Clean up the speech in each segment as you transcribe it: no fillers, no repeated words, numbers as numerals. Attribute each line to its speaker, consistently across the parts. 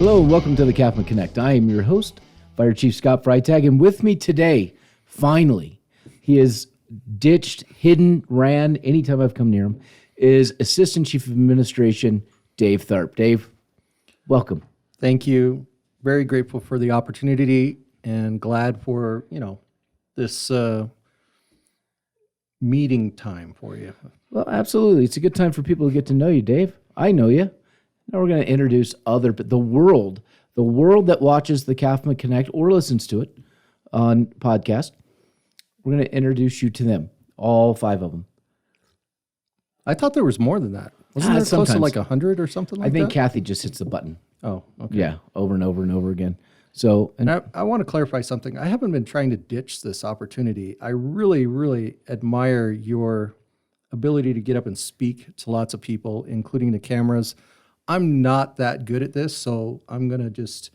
Speaker 1: Hello and welcome to the CAFMA Connect. I am your host, Fire Chief Scott Freitag, and with me today, finally, he is ditched, hidden, ran anytime I've come near him, is Assistant Chief of Administration Dave Tharp. Dave, welcome.
Speaker 2: Thank you. Very grateful for the opportunity and glad for, this meeting time for you.
Speaker 1: Well, absolutely. It's a good time for people to get to know you, Dave. I know you. Now we're going to introduce the world that watches the CAFMA Connect or listens to it on podcast. We're going to introduce you to them, all 5 of them.
Speaker 2: I thought there was more than that. Wasn't there close to like 100 or something like that?
Speaker 1: I think Kathy just hits the button.
Speaker 2: Oh, okay.
Speaker 1: Yeah, over and over and over again. So,
Speaker 2: and I want to clarify something. I haven't been trying to ditch this opportunity. I really, really admire your ability to get up and speak to lots of people, including the cameras. I'm not that good at this, so I'm going to just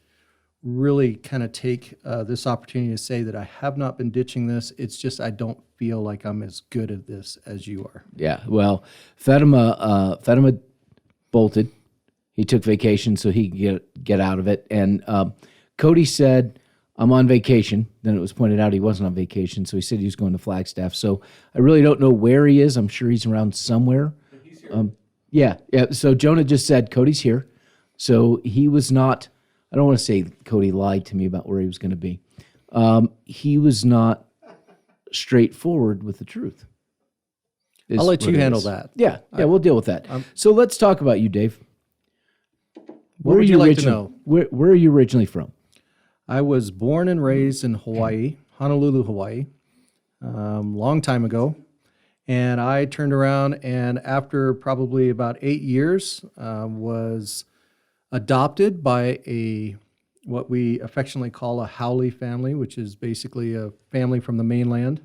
Speaker 2: really kind of take this opportunity to say that I have not been ditching this. It's just I don't feel like I'm as good at this as you are.
Speaker 1: Yeah, well, Fatima bolted. He took vacation so he could get out of it. And Cody said, I'm on vacation. Then it was pointed out he wasn't on vacation, so he said he was going to Flagstaff. So I really don't know where he is. I'm sure he's around somewhere.
Speaker 2: He's here.
Speaker 1: Yeah. So Jonah just said Cody's here. So he was not, I don't want to say Cody lied to me about where he was going to be. He was not straightforward with the truth.
Speaker 2: I'll let you handle that.
Speaker 1: Yeah, we'll deal with that. So let's talk about you, Dave.
Speaker 2: What would you like to know?
Speaker 1: Where are you originally from?
Speaker 2: I was born and raised in Hawaii, Honolulu, Hawaii, long time ago. And I turned around and after probably about 8 years, was adopted by what we affectionately call a haole family, which is basically a family from the mainland.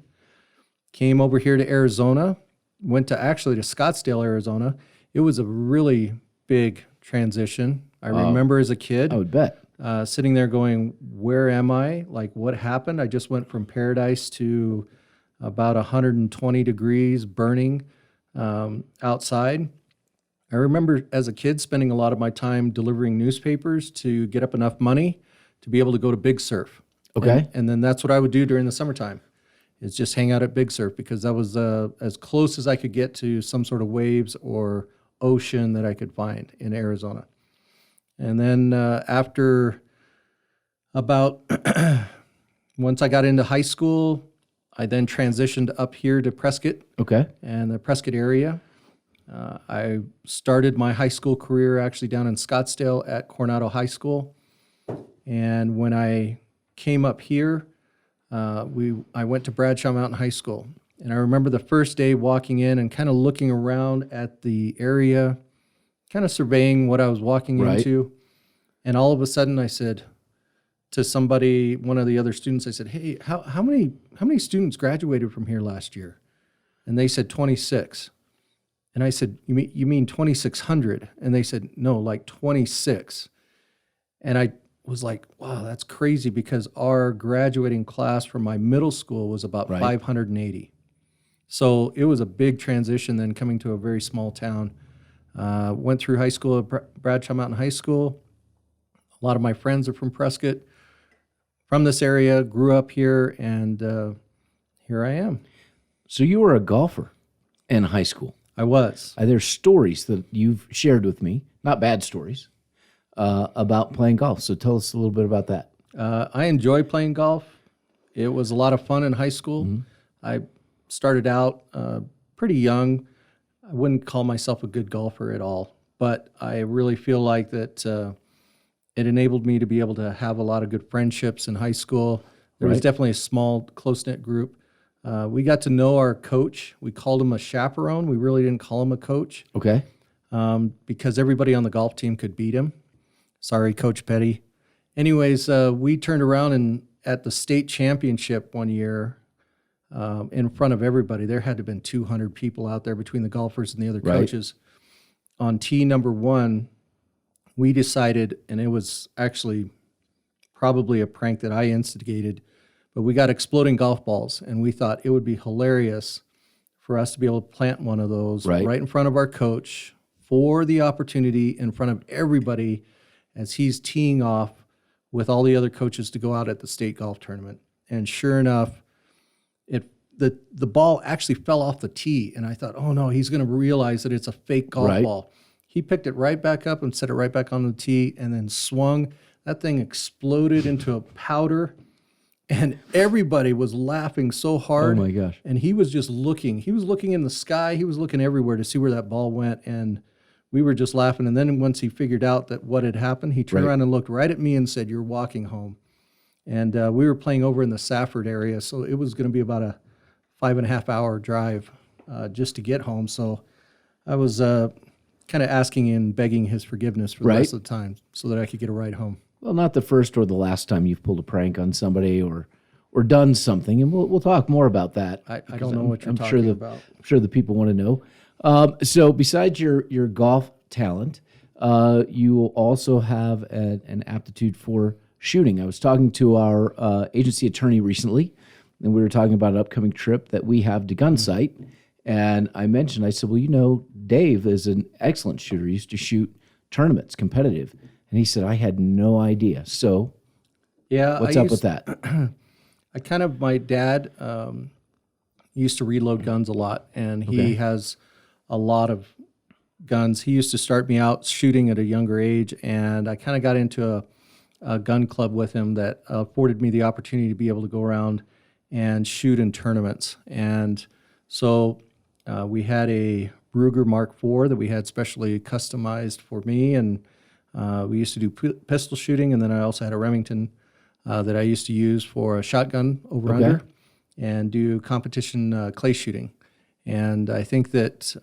Speaker 2: Came over here to Arizona, went to Scottsdale, Arizona. It was a really big transition. I remember as a kid.
Speaker 1: I would bet.
Speaker 2: Sitting there going, where am I? Like, what happened? I just went from paradise to about 120 degrees burning outside. I remember as a kid spending a lot of my time delivering newspapers to get up enough money to be able to go to Big Surf.
Speaker 1: Okay.
Speaker 2: And then that's what I would do during the summertime, is just hang out at Big Surf because that was as close as I could get to some sort of waves or ocean that I could find in Arizona. And then after about, once I got into high school, I then transitioned up here to Prescott.
Speaker 1: Okay.
Speaker 2: And the Prescott area. I started my high school career actually down in Scottsdale at Coronado High School. And when I came up here, I went to Bradshaw Mountain High School. And I remember the first day walking in and kind of looking around at the area, kind of surveying what I was walking into. And all of a sudden I said to somebody, one of the other students, I said, hey, how many students graduated from here last year? And they said 26. And I said, you mean 2,600? And they said, no, like 26. And I was like, wow, that's crazy because our graduating class from my middle school was about 580. So it was a big transition then coming to a very small town. Went through high school at Bradshaw Mountain High School. A lot of my friends are from Prescott, from this area, grew up here, and here I am.
Speaker 1: So you were a golfer in high school.
Speaker 2: I was.
Speaker 1: There's stories that you've shared with me, not bad stories, about playing golf. So tell us a little bit about that.
Speaker 2: I enjoy playing golf. It was a lot of fun in high school. Mm-hmm. I started out pretty young. I wouldn't call myself a good golfer at all, but I really feel like that it enabled me to be able to have a lot of good friendships in high school. There was definitely a small, close-knit group. We got to know our coach. We called him a chaperone. We really didn't call him a coach.
Speaker 1: Okay.
Speaker 2: Because everybody on the golf team could beat him. Sorry, Coach Petty. Anyways, we turned around and at the state championship one year, in front of everybody, there had to have been 200 people out there between the golfers and the other coaches. On tee number 1, we decided, and it was actually probably a prank that I instigated, but we got exploding golf balls, and we thought it would be hilarious for us to be able to plant one of those right in front of our coach for the opportunity in front of everybody as he's teeing off with all the other coaches to go out at the state golf tournament. And sure enough, the ball actually fell off the tee, and I thought, oh no, he's going to realize that it's a fake golf ball. He picked it right back up and set it right back on the tee, and then swung. That thing exploded into a powder, and everybody was laughing so hard.
Speaker 1: Oh my gosh.
Speaker 2: And he was just looking. He was looking in the sky. He was looking everywhere to see where that ball went, and we were just laughing. And then once he figured out that what had happened, he turned around and looked right at me and said, "You're walking home." And we were playing over in the Safford area, so it was going to be about a 5.5 hour drive just to get home. So I was kind of asking and begging his forgiveness for the rest of the time so that I could get a ride home.
Speaker 1: Well, not the first or the last time you've pulled a prank on somebody or done something, and we'll talk more about that.
Speaker 2: I don't know what you're talking about.
Speaker 1: I'm sure the people want to know. So besides your golf talent, you also have an aptitude for shooting. I was talking to our agency attorney recently, and we were talking about an upcoming trip that we have to gun sight. And I said, well, you know, Dave is an excellent shooter. He used to shoot tournaments, competitive. And he said, I had no idea. So what's up with that?
Speaker 2: My dad used to reload guns a lot, and he has a lot of guns. He used to start me out shooting at a younger age, and I kind of got into a gun club with him that afforded me the opportunity to be able to go around and shoot in tournaments. And so we had a Ruger Mark IV that we had specially customized for me, and we used to do pistol shooting, and then I also had a Remington that I used to use for a shotgun over-under and do competition clay shooting. And I think that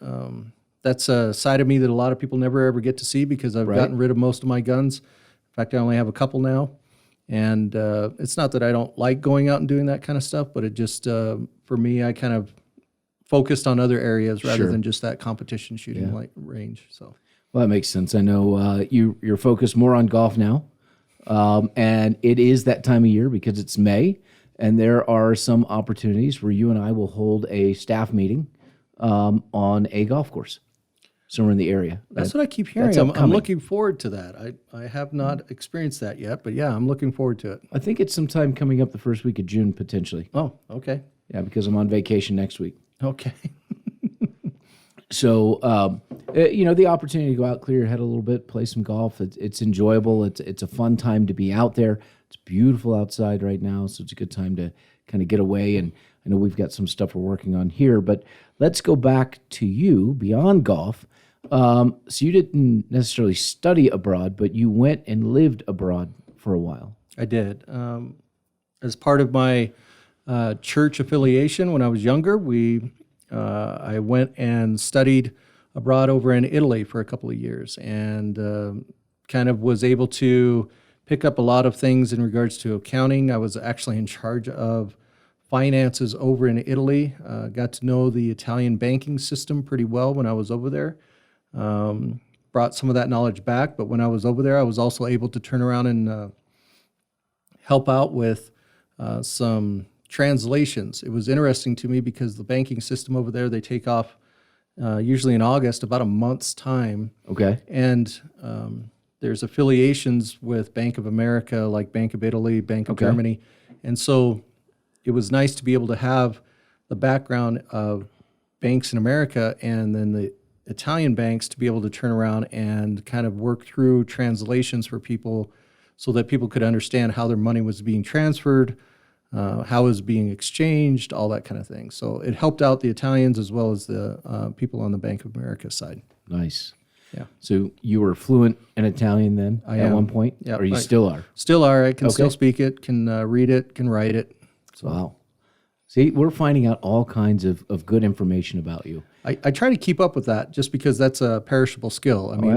Speaker 2: that's a side of me that a lot of people never ever get to see because I've gotten rid of most of my guns. In fact, I only have a couple now. And it's not that I don't like going out and doing that kind of stuff, but it just, for me, I kind of focused on other areas rather than just that competition shooting range. So,
Speaker 1: well, that makes sense. I know you're focused more on golf now, and it is that time of year because it's May, and there are some opportunities where you and I will hold a staff meeting on a golf course somewhere in the area.
Speaker 2: That's what I keep hearing. I'm looking forward to that. I have not experienced that yet, but yeah, I'm looking forward to it.
Speaker 1: I think it's sometime coming up the first week of June, potentially.
Speaker 2: Oh, okay.
Speaker 1: Yeah, because I'm on vacation next week.
Speaker 2: Okay.
Speaker 1: So, the opportunity to go out, clear your head a little bit, play some golf. It's enjoyable. It's a fun time to be out there. It's beautiful outside right now, so it's a good time to kind of get away. And I know we've got some stuff we're working on here, but let's go back to you beyond golf. So you didn't necessarily study abroad, but you went and lived abroad for a while.
Speaker 2: I did. As part of my church affiliation when I was younger, I went and studied abroad over in Italy for a couple of years and kind of was able to pick up a lot of things in regards to accounting. I was actually in charge of finances over in Italy. Got to know the Italian banking system pretty well when I was over there. Brought some of that knowledge back, but when I was over there, I was also able to turn around and help out with some translations. It was interesting to me because the banking system over there, they take off usually in August, about a month's time.
Speaker 1: Okay.
Speaker 2: And there's affiliations with Bank of America, like Bank of Italy, Bank of Germany. And so it was nice to be able to have the background of banks in America and then the Italian banks to be able to turn around and kind of work through translations for people so that people could understand how their money was being transferred, how it was being exchanged, all that kind of thing. So it helped out the Italians as well as the people on the Bank of America side.
Speaker 1: Nice.
Speaker 2: Yeah.
Speaker 1: So you were fluent in Italian then at one point?
Speaker 2: Yeah.
Speaker 1: Or you still are?
Speaker 2: Still are. I can still speak it, can read it, can write it. So.
Speaker 1: Wow. See, we're finding out all kinds of good information about you.
Speaker 2: I try to keep up with that just because that's a perishable skill. I mean,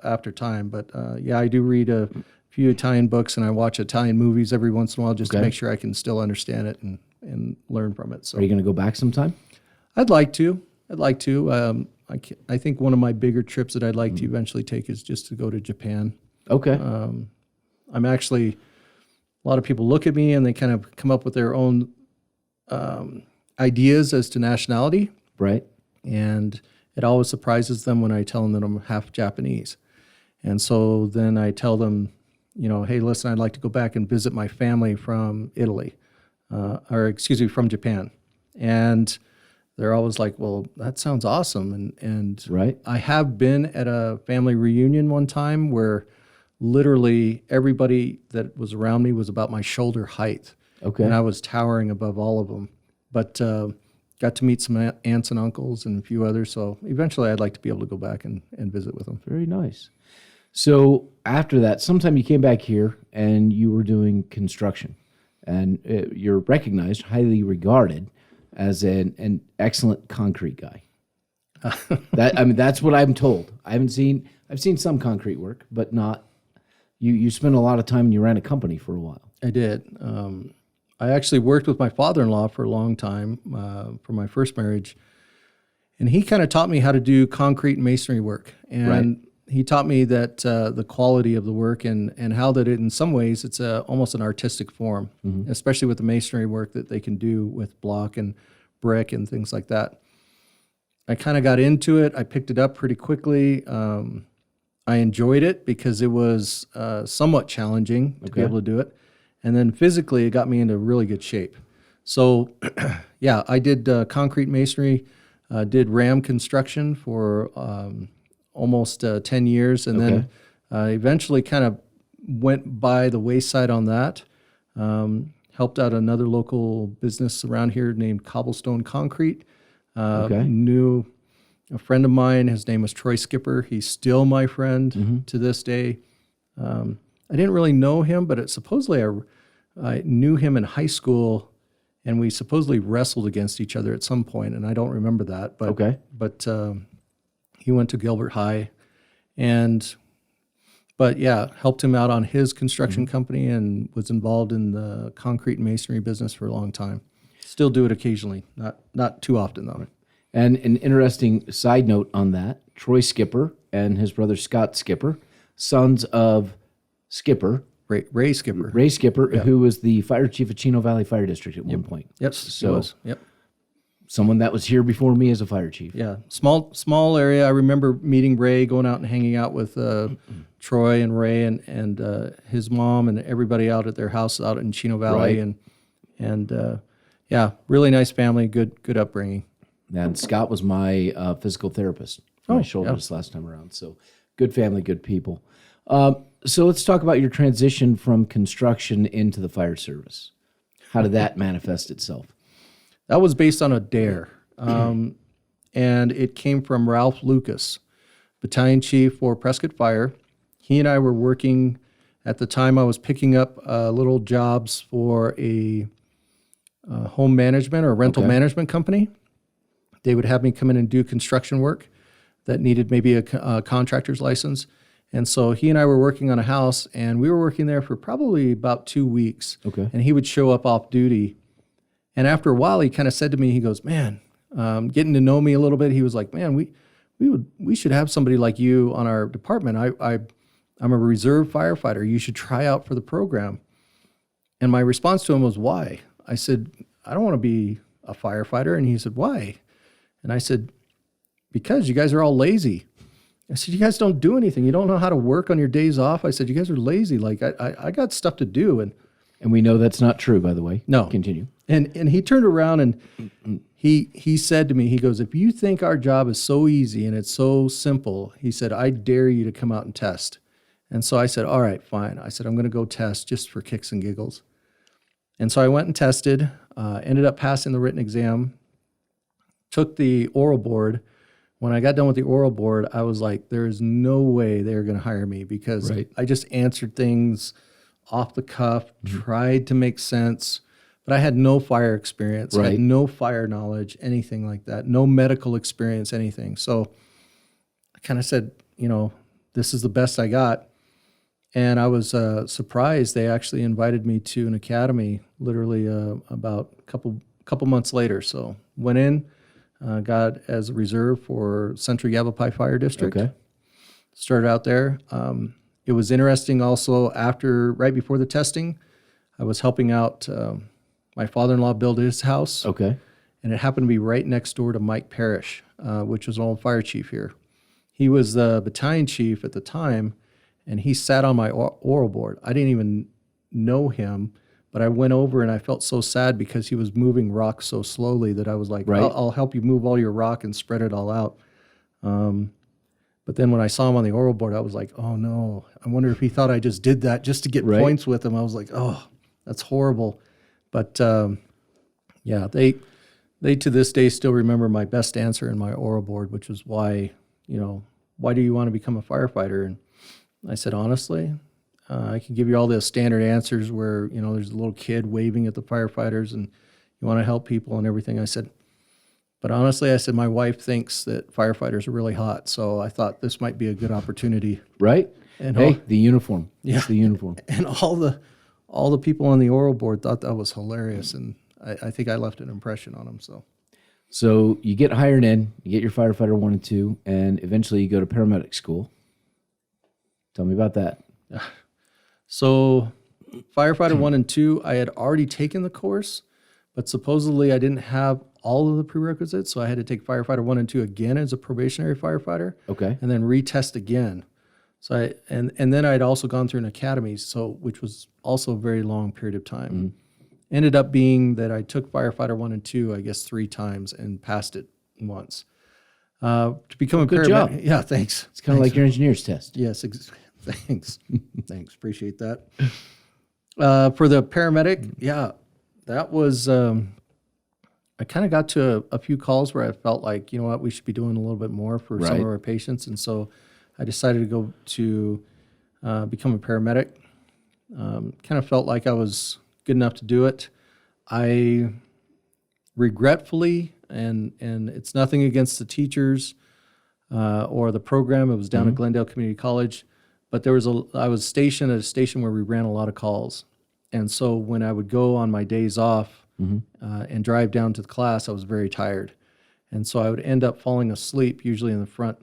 Speaker 2: after time. But yeah, I do read a few Italian books and I watch Italian movies every once in a while just to make sure I can still understand it and learn from it. So,
Speaker 1: are you going to go back sometime?
Speaker 2: I'd like to. I think one of my bigger trips that I'd like to eventually take is just to go to Japan.
Speaker 1: Okay.
Speaker 2: I'm actually, a lot of people look at me and they kind of come up with their own ideas as to nationality.
Speaker 1: Right.
Speaker 2: And it always surprises them when I tell them that I'm half Japanese. And so then I tell them, hey, listen, I'd like to go back and visit my family from Italy, from Japan. And they're always like, well, that sounds awesome. And
Speaker 1: Right.
Speaker 2: I have been at a family reunion one time where literally everybody that was around me was about my shoulder height.
Speaker 1: Okay.
Speaker 2: And I was towering above all of them. But got to meet some aunts and uncles and a few others. So eventually I'd like to be able to go back and visit with them.
Speaker 1: Very nice. So after that, sometime you came back here and you were doing construction, and you're recognized, highly regarded as an excellent concrete guy. That's what I'm told. I've seen some concrete work, but not. You spent a lot of time and you ran a company for a while.
Speaker 2: I did. I actually worked with my father-in-law for a long time for my first marriage, and he kind of taught me how to do concrete and masonry work. And he taught me that the quality of the work and how that in some ways it's almost an artistic form, especially with the masonry work that they can do with block and brick and things like that. I kind of got into it. I picked it up pretty quickly. I enjoyed it because it was somewhat challenging to be able to do it. And then physically, it got me into really good shape. So, yeah, I did concrete masonry, did RAM construction for almost 10 years, and then eventually kind of went by the wayside on that. Helped out another local business around here named Cobblestone Concrete. Knew a friend of mine. His name was Troy Skipper. He's still my friend to this day. I didn't really know him, but supposedly I knew him in high school, and we supposedly wrestled against each other at some point, and I don't remember that. But he went to Gilbert High, but yeah, helped him out on his construction company and was involved in the concrete and masonry business for a long time. Still do it occasionally, not too often though.
Speaker 1: And an interesting side note on that, Troy Skipper and his brother Scott Skipper, sons of Skipper.
Speaker 2: Ray Skipper.
Speaker 1: Ray Skipper, who was the fire chief of Chino Valley Fire District at one point.
Speaker 2: Yep.
Speaker 1: So, someone that was here before me as a fire chief.
Speaker 2: Yeah. Small area. I remember meeting Ray, going out and hanging out with Troy and Ray and his mom and everybody out at their house out in Chino Valley.
Speaker 1: Right.
Speaker 2: And yeah, really nice family, good upbringing.
Speaker 1: And Scott was my physical therapist for my shoulders last time around. So good family, good people. So let's talk about your transition from construction into the fire service. How did that manifest itself?
Speaker 2: That was based on a dare. And it came from Ralph Lucas, battalion chief for Prescott Fire. He and I were working, at the time I was picking up little jobs for a home management or rental management company. They would have me come in and do construction work that needed maybe a contractor's license. And so he and I were working on a house, and we were working there for probably about 2 weeks. And he would show up off duty. And after a while, he kind of said to me, he goes, man, getting to know me a little bit, he was like, man, we should have somebody like you on our department. I'm a reserve firefighter. You should try out for the program. And my response to him was, why? I said, I don't want to be a firefighter. And he said, why? And I said, because you guys are all lazy. I said, you guys don't do anything. You don't know how to work on your days off. I said, you guys are lazy. Like, I got stuff to do.
Speaker 1: And we know that's not true, by the way.
Speaker 2: No.
Speaker 1: Continue.
Speaker 2: And he turned around and he said to me, he goes, if you think our job is so easy and it's so simple, he said, I dare you to come out and test. And so I said, all right, fine. I said, I'm going to go test just for kicks and giggles. And so I went and tested, ended up passing the written exam, took the oral board. When I got done with the oral board, I was like, there is no way they're going to hire me because I just answered things off the cuff, tried to make sense, but I had no fire experience, had no fire knowledge, anything like that, no medical experience, anything. So I kind of said, this is the best I got. And I was surprised they actually invited me to an academy literally about a couple months later. So went in. Got as a reserve for Central Yavapai Fire District. Started out there. It was interesting also right before the testing, I was helping out my father-in-law build his house. And it happened to be right next door to Mike Parrish, which was an old fire chief here. He was the battalion chief at the time, and he sat on my oral board. I didn't even know him, but I went over and I felt so sad because he was moving rock so slowly that I was like,
Speaker 1: Right.
Speaker 2: I'll help you move all your rock and spread it all out. But then when I saw him on the oral board, I was like, oh no, I wonder if he thought I just did that just to get
Speaker 1: Right.
Speaker 2: points with him. I was like, oh, that's horrible. But yeah, they to this day still remember my best answer in my oral board, which was why do you want to become a firefighter? And I said, honestly, I can give you all the standard answers where, there's a little kid waving at the firefighters and you want to help people and everything. I said, but honestly, I said, my wife thinks that firefighters are really hot. So I thought this might be a good opportunity.
Speaker 1: Right?
Speaker 2: And
Speaker 1: hey, the uniform.
Speaker 2: Yeah.
Speaker 1: It's the uniform.
Speaker 2: And all the people on the oral board thought that was hilarious. And I think I left an impression on them.
Speaker 1: So you get hired in, you get your firefighter 1 and 2, and eventually you go to paramedic school. Tell me about that.
Speaker 2: So firefighter 1 and 2, I had already taken the course, but supposedly I didn't have all of the prerequisites. So I had to take firefighter 1 and 2 again as a probationary firefighter.
Speaker 1: Okay.
Speaker 2: And then retest again. So and then I'd also gone through an academy, which was also a very long period of time.
Speaker 1: Mm-hmm.
Speaker 2: Ended up being that I took firefighter 1 and 2, I guess 3 times and passed it once. To become a
Speaker 1: good
Speaker 2: paramedic.
Speaker 1: job.
Speaker 2: Yeah, thanks.
Speaker 1: It's kind of like your engineer's test.
Speaker 2: Yes, thanks. Thanks, appreciate that. For the paramedic, yeah, that was, I kind of got to a few calls where I felt like, you know what, we should be doing a little bit more for some
Speaker 1: Right.
Speaker 2: of our patients. And so I decided to go to become a paramedic. Kind of felt like I was good enough to do it. I regretfully, and it's nothing against the teachers or the program. It was down at Glendale Community College, but I was stationed at a station where we ran a lot of calls. And so when I would go on my days off and drive down to the class, I was very tired. And so I would end up falling asleep, usually in the front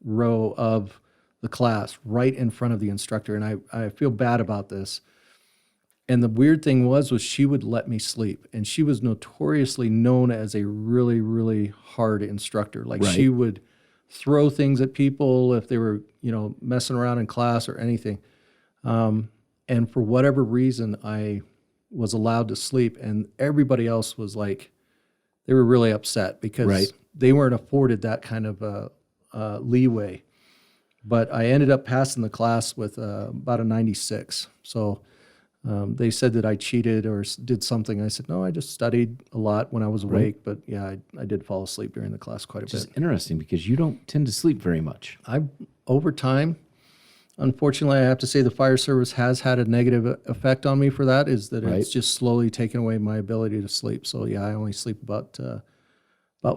Speaker 2: row of the class, right in front of the instructor. And I feel bad about this. And the weird thing was she would let me sleep. And she was notoriously known as a really, really hard instructor. Like
Speaker 1: Right.
Speaker 2: she would throw things at people if they were, messing around in class or anything. And for whatever reason, I was allowed to sleep. And everybody else was like, they were really upset because
Speaker 1: Right.
Speaker 2: they weren't afforded that kind of leeway. But I ended up passing the class with about a 96. So they said that I cheated or did something. I said, no, I just studied a lot when I was awake. But yeah, I did fall asleep during the class quite a bit.
Speaker 1: It's interesting because you don't tend to sleep very much.
Speaker 2: Over time, unfortunately, I have to say the fire service has had a negative effect on me for that, is that
Speaker 1: Right.
Speaker 2: it's just slowly taken away my ability to sleep. So yeah, I only sleep about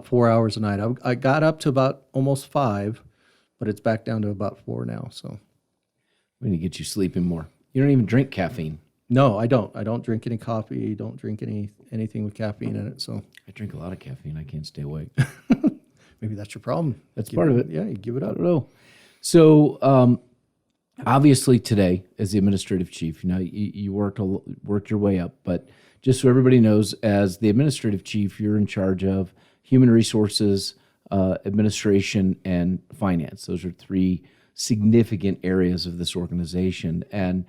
Speaker 2: 4 hours a night. I got up to about almost 5, but it's back down to about 4 now. So
Speaker 1: We need to get you sleeping more. You don't even drink caffeine.
Speaker 2: no, I don't. I don't drink any coffee. Don't drink anything with caffeine in it. So
Speaker 1: I drink a lot of caffeine. I can't stay awake.
Speaker 2: maybe that's your problem.
Speaker 1: That's part of it.
Speaker 2: Yeah, you give it
Speaker 1: I
Speaker 2: up.
Speaker 1: don't know. So obviously today, as the administrative chief, you worked your way up. But just so everybody knows, as the administrative chief, you're in charge of human resources, administration, and finance. Those are 3 significant areas of this organization. And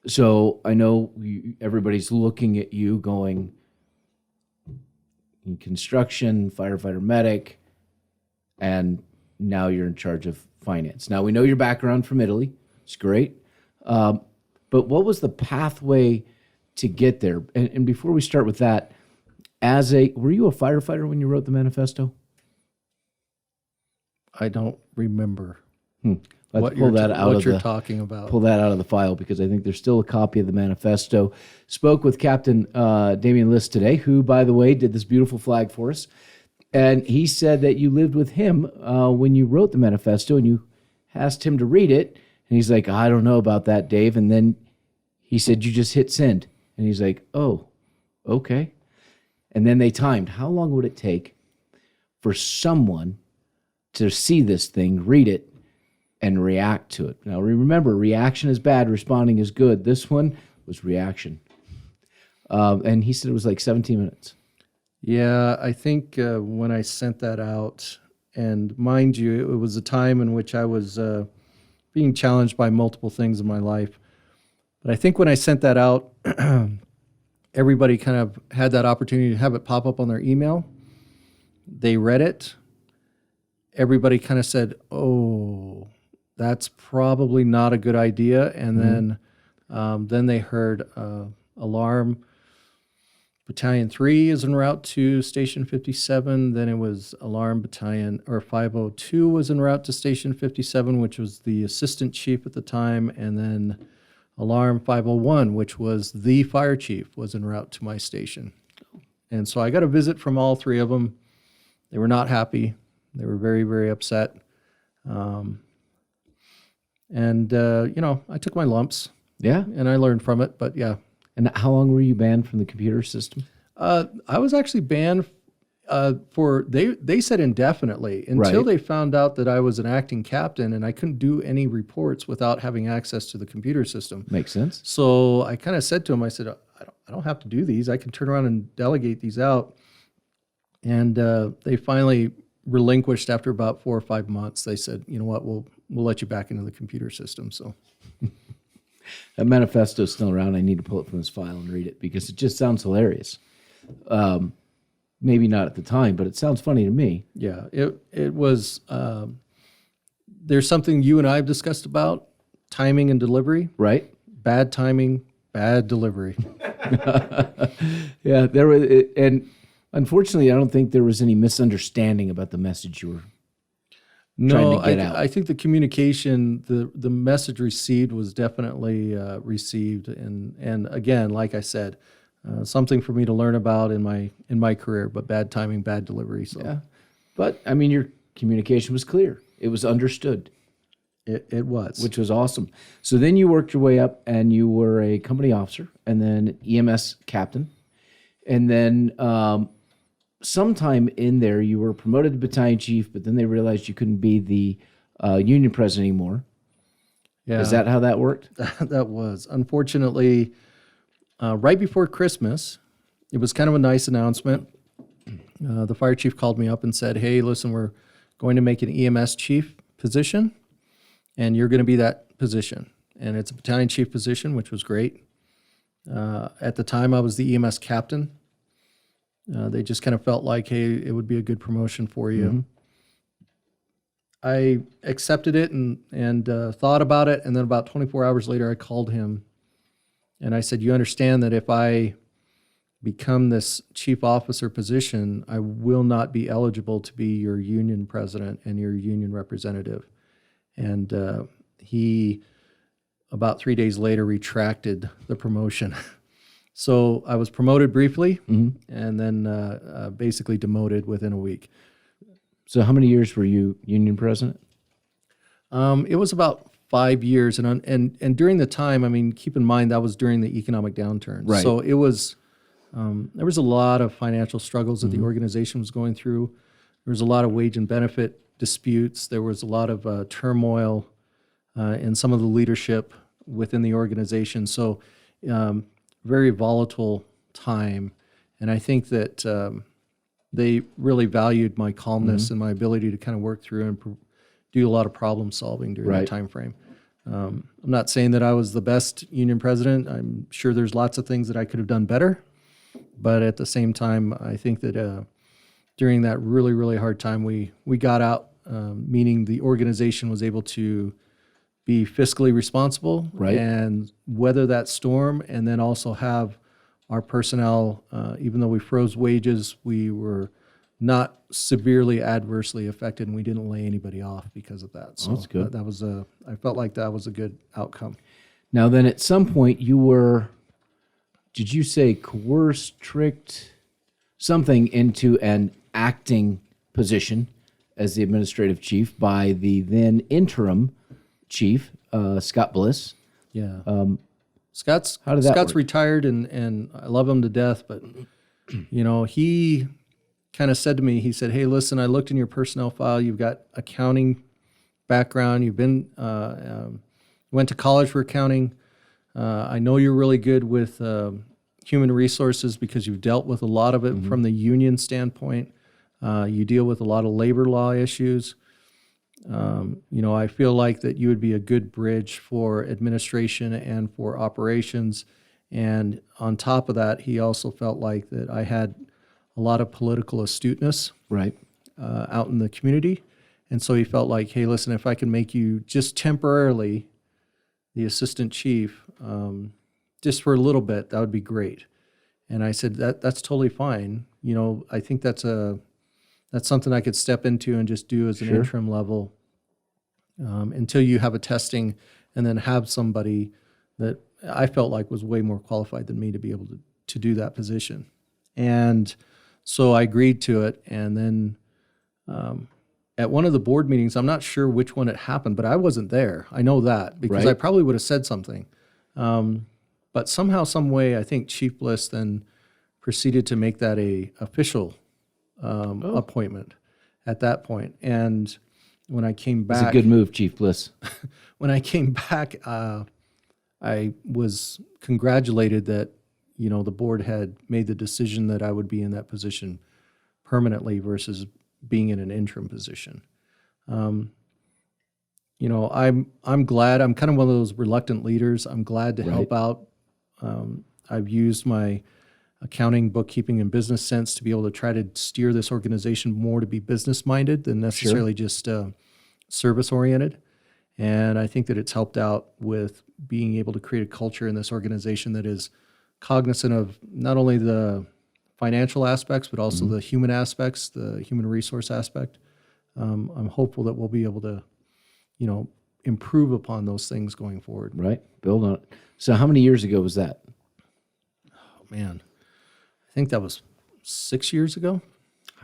Speaker 1: so I know everybody's looking at you going, in construction, firefighter, medic, and now you're in charge of finance. Now, we know your background from Italy. It's great. But what was the pathway to get there? And before we start with that, were you a firefighter when you wrote the manifesto?
Speaker 2: I don't remember
Speaker 1: Let's
Speaker 2: what
Speaker 1: pull that out of
Speaker 2: you're
Speaker 1: the
Speaker 2: talking about.
Speaker 1: pull that out of the file because I think there's still a copy of the manifesto. Spoke with Captain Damian List today, who, by the way, did this beautiful flag for us. And he said that you lived with him when you wrote the manifesto and you asked him to read it. And he's like, I don't know about that, Dave. And then he said, you just hit send. And he's like, oh, okay. And then they timed. How long would it take for someone to see this thing, read it, and react to it? Now, remember, reaction is bad, responding is good. This one was reaction. And he said it was like 17 minutes.
Speaker 2: Yeah, I think when I sent that out, and mind you, it was a time in which I was being challenged by multiple things in my life. But I think when I sent that out, everybody kind of had that opportunity to have it pop up on their email. They read it. Everybody kind of said, oh, that's probably not a good idea. And then they heard alarm. Battalion 3 is en route to Station 57. Then it was Alarm Battalion, or 502 was en route to Station 57, which was the assistant chief at the time. And then Alarm 501, which was the fire chief, was en route to my station. And so I got a visit from all three of them. They were not happy. They were very, very upset. I took my lumps.
Speaker 1: Yeah.
Speaker 2: And I learned from it, but yeah.
Speaker 1: And how long were you banned from the computer system?
Speaker 2: I was actually banned they said indefinitely until they found out that I was an acting captain and I couldn't do any reports without having access to the computer system.
Speaker 1: Makes sense.
Speaker 2: So I kind of said to them, I said, I don't have to do these. I can turn around and delegate these out. And they finally relinquished after about 4 or 5 months. They said, you know what, we'll let you back into the computer system. So
Speaker 1: that manifesto is still around. I need to pull it from this file and read it because it just sounds hilarious. Maybe not at the time, but it sounds funny to me.
Speaker 2: Yeah, it was. There's something you and I have discussed about timing and delivery.
Speaker 1: Right.
Speaker 2: Bad timing, bad delivery.
Speaker 1: Yeah, there was, and unfortunately, I don't think there was any misunderstanding about the message you were trying to get out.
Speaker 2: I think the communication, the message received was definitely received, and again, like I said, something for me to learn about in my career. But bad timing, bad delivery. So
Speaker 1: yeah, but I mean, your communication was clear. It was understood.
Speaker 2: It was,
Speaker 1: which was awesome. So then you worked your way up, and you were a company officer, and then EMS captain, and then sometime in there you were promoted to battalion chief. But then they realized you couldn't be the union president anymore. Yeah, is that how that worked?
Speaker 2: That was unfortunately right before Christmas. It was kind of a nice announcement. The fire chief called me up and said, "Hey, listen, we're going to make an EMS chief position. And you're going to be that position." And it's a battalion chief position, which was great. At the time, I was the EMS captain. They just kind of felt like, hey, it would be a good promotion for you. Mm-hmm. I accepted it and thought about it. And then about 24 hours later, I called him. And I said, you understand that if I become this chief officer position, I will not be eligible to be your union president and your union representative. And he, about 3 days later, retracted the promotion. So I was promoted briefly, mm-hmm. and then basically demoted within a week.
Speaker 1: So how many years were you union president?
Speaker 2: It was about 5 years. And during the time, I mean, keep in mind, that was during the economic downturn.
Speaker 1: Right.
Speaker 2: So it was, there was a lot of financial struggles that mm-hmm. the organization was going through. There was a lot of wage and benefit disputes. There was a lot of turmoil in some of the leadership within the organization. So very volatile time. And I think that they really valued my calmness mm-hmm. and my ability to kind of work through and do a lot of problem solving during that time frame. I'm not saying that I was the best union president. I'm sure there's lots of things that I could have done better. But at the same time, I think that during that really, really hard time, we got out, meaning the organization was able to be fiscally responsible and weather that storm, and then also have our personnel, even though we froze wages, we were not severely adversely affected, and we didn't lay anybody off because of that. So
Speaker 1: that's good.
Speaker 2: That was I felt like that was a good outcome.
Speaker 1: Now then, at some point you were, did you say coerced, tricked, something into an acting position as the administrative chief by the then interim chief, Scott Bliss?
Speaker 2: Yeah. Scott's
Speaker 1: work?
Speaker 2: retired, and I love him to death, but you know, he kind of said to me, he said, "Hey, listen, I looked in your personnel file. You've got accounting background. You've been went to college for accounting. I know you're really good with human resources because you've dealt with a lot of it mm-hmm. from the union standpoint. You deal with a lot of labor law issues. I feel like that you would be a good bridge for administration and for operations. And on top of that, he also felt like that I had a lot of political astuteness
Speaker 1: Right.
Speaker 2: out in the community. And so he felt like, hey, listen, if I can make you just temporarily the assistant chief, just for a little bit, that would be great. And I said, that's totally fine. I think that's something I could step into and just do as an
Speaker 1: Sure.
Speaker 2: interim level until you have a testing, and then have somebody that I felt like was way more qualified than me to be able to do that position. And so I agreed to it. And then at one of the board meetings, I'm not sure which one it happened, but I wasn't there. I know that because
Speaker 1: Right.
Speaker 2: I probably would have said something. But somehow, some way, I think Chief Bliss then proceeded to make that a official appointment at that point. And when I came
Speaker 1: It's a
Speaker 2: back,
Speaker 1: good move, Chief Bliss.
Speaker 2: when I came back, I was congratulated that the board had made the decision that I would be in that position permanently versus being in an interim position. I'm glad. I'm kind of one of those reluctant leaders. I'm glad to help out. I've used my accounting, bookkeeping, and business sense to be able to try to steer this organization more to be business minded than necessarily just service oriented. And I think that it's helped out with being able to create a culture in this organization that is cognizant of not only the financial aspects, but also the human aspects, the human resource aspect. I'm hopeful that we'll be able to, improve upon those things going forward.
Speaker 1: Right. Build on it. So how many years ago was that?
Speaker 2: Oh, man. I think that was 6 years ago.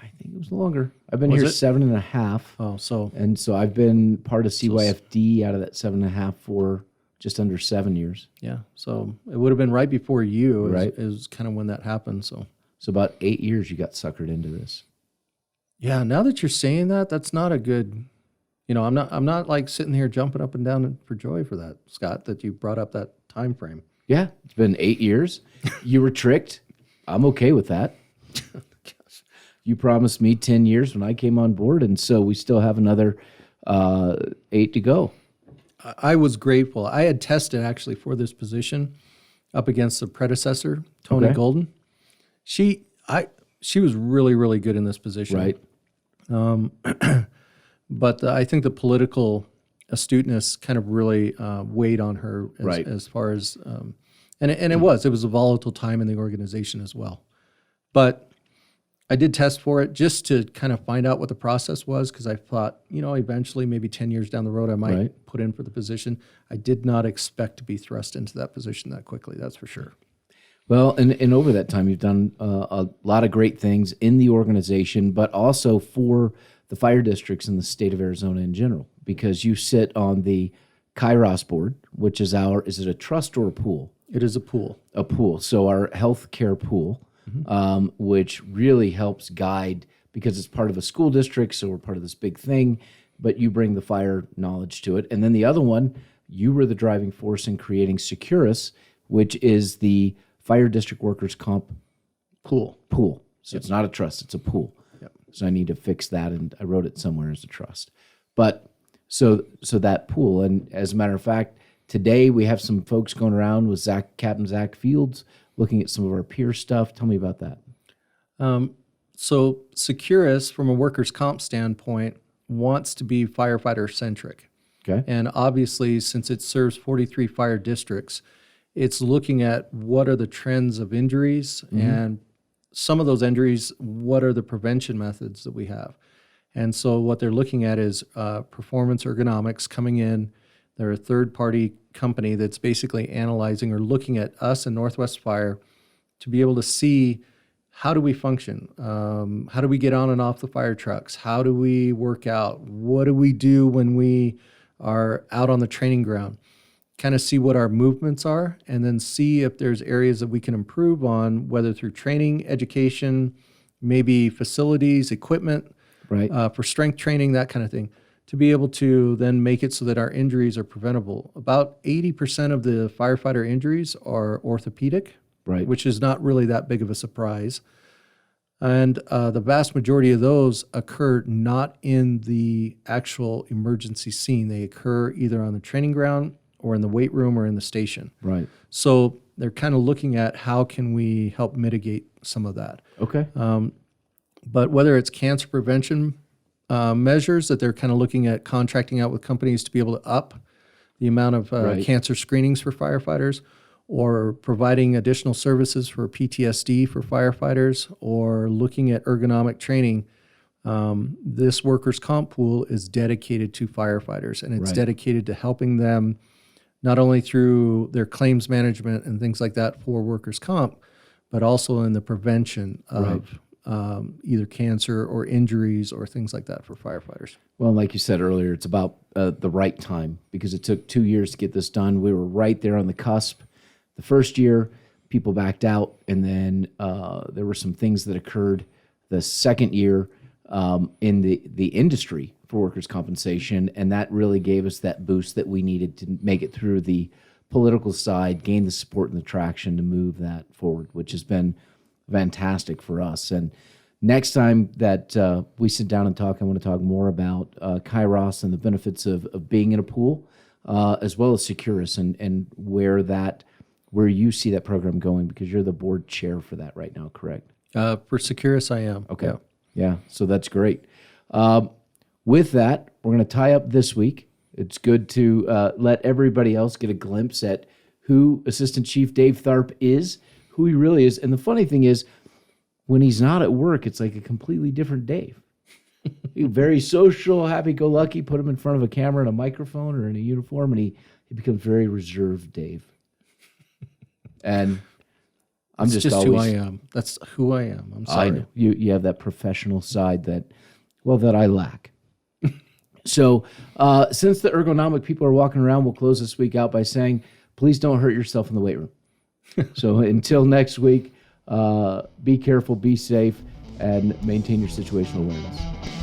Speaker 1: I think it was longer. I've been
Speaker 2: Was
Speaker 1: here
Speaker 2: it?
Speaker 1: 7.5.
Speaker 2: Oh, so
Speaker 1: And so I've been part of CYFD out of that 7.5 for just under 7 years.
Speaker 2: yeah. So it would have been right before you.
Speaker 1: Right.
Speaker 2: Is kind of when that happened. So
Speaker 1: So about 8 years you got suckered into this.
Speaker 2: yeah. Now that you're saying that, that's not a good. I'm not like sitting here jumping up and down for joy for that, Scott, that you brought up that time frame.
Speaker 1: Yeah, it's been 8 years. You were tricked. I'm okay with that. You promised me 10 years when I came on board, and so we still have another 8 to go.
Speaker 2: I was grateful. I had tested actually for this position up against the predecessor, Tony
Speaker 1: Okay.
Speaker 2: Golden. She was really, really good in this position.
Speaker 1: Right.
Speaker 2: But I think the political astuteness kind of really weighed on her
Speaker 1: Right.
Speaker 2: as far as, and it was a volatile time in the organization as well. But I did test for it just to kind of find out what the process was, because I thought, eventually maybe 10 years down the road, I might
Speaker 1: Right.
Speaker 2: put in for the position. I did not expect to be thrust into that position that quickly, that's for sure.
Speaker 1: Well, and over that time, you've done a lot of great things in the organization, but also for the fire districts in the state of Arizona in general, because you sit on the Kairos board, which is is it a trust or a pool?
Speaker 2: It is a pool.
Speaker 1: A pool. So our healthcare pool, which really helps guide, because it's part of a school district, so we're part of this big thing, but you bring the fire knowledge to it. And then the other one, you were the driving force in creating Securus, which is the fire district workers' comp pool. So it's not a trust, it's a pool.
Speaker 2: Yep.
Speaker 1: So I need to fix that, and I wrote it somewhere as a trust. But so that pool, and as a matter of fact, today we have some folks going around with Captain Zach Fields looking at some of our peer stuff. Tell me about that.
Speaker 2: So Securus, from a workers' comp standpoint, wants to be firefighter-centric.
Speaker 1: Okay.
Speaker 2: And obviously, since it serves 43 fire districts, it's looking at what are the trends of injuries, and some of those injuries, what are the prevention methods that we have. And so what they're looking at is Performance Ergonomics coming in. They're a third-party company that's basically analyzing or looking at us and Northwest Fire to be able to see, how do we function? How do we get on and off the fire trucks? How do we work out? What do we do when we are out on the training ground? Kind of see what our movements are, and then see if there's areas that we can improve on, whether through training, education, maybe facilities, equipment,
Speaker 1: Right.
Speaker 2: for strength training, that kind of thing, to be able to then make it so that our injuries are preventable. About 80% of the firefighter injuries are orthopedic,
Speaker 1: Right.
Speaker 2: which is not really that big of a surprise. And the vast majority of those occur not in the actual emergency scene. They occur either on the training ground or in the weight room or in the station.
Speaker 1: Right.
Speaker 2: So they're kind of looking at how can we help mitigate some of that.
Speaker 1: Okay.
Speaker 2: But whether it's cancer prevention measures that they're kind of looking at contracting out with companies to be able to up the amount of
Speaker 1: Right.
Speaker 2: cancer screenings for firefighters, or providing additional services for PTSD for firefighters, or looking at ergonomic training, this workers' comp pool is dedicated to firefighters, and it's
Speaker 1: Right.
Speaker 2: dedicated to helping them not only through their claims management and things like that for workers' comp, but also in the prevention of either cancer or injuries or things like that for firefighters.
Speaker 1: Well, like you said earlier, it's about the right time, because it took 2 years to get this done. We were right there on the cusp. The first year, people backed out, and then there were some things that occurred the second year in the industry for workers' compensation, and that really gave us that boost that we needed to make it through the political side, gain the support and the traction to move that forward, which has been fantastic for us. And next time that we sit down and talk, I want to talk more about Kairos and the benefits of being in a pool, as well as Securus, and where you see that program going, because you're the board chair for that right now, correct?
Speaker 2: For Securus, I am.
Speaker 1: Okay. Yeah, so that's great. With that, we're going to tie up this week. It's good to let everybody else get a glimpse at who Assistant Chief Dave Tharp is, who he really is. And the funny thing is, when he's not at work, it's like a completely different Dave. Very social, happy-go-lucky. Put him in front of a camera and a microphone or in a uniform, and he becomes very reserved Dave. And I'm just
Speaker 2: who
Speaker 1: always,
Speaker 2: I am. That's who I am. I'm sorry.
Speaker 1: I know. You have that professional side that I lack. So since the ergonomic people are walking around, we'll close this week out by saying, please don't hurt yourself in the weight room. So until next week, be careful, be safe, and maintain your situational awareness.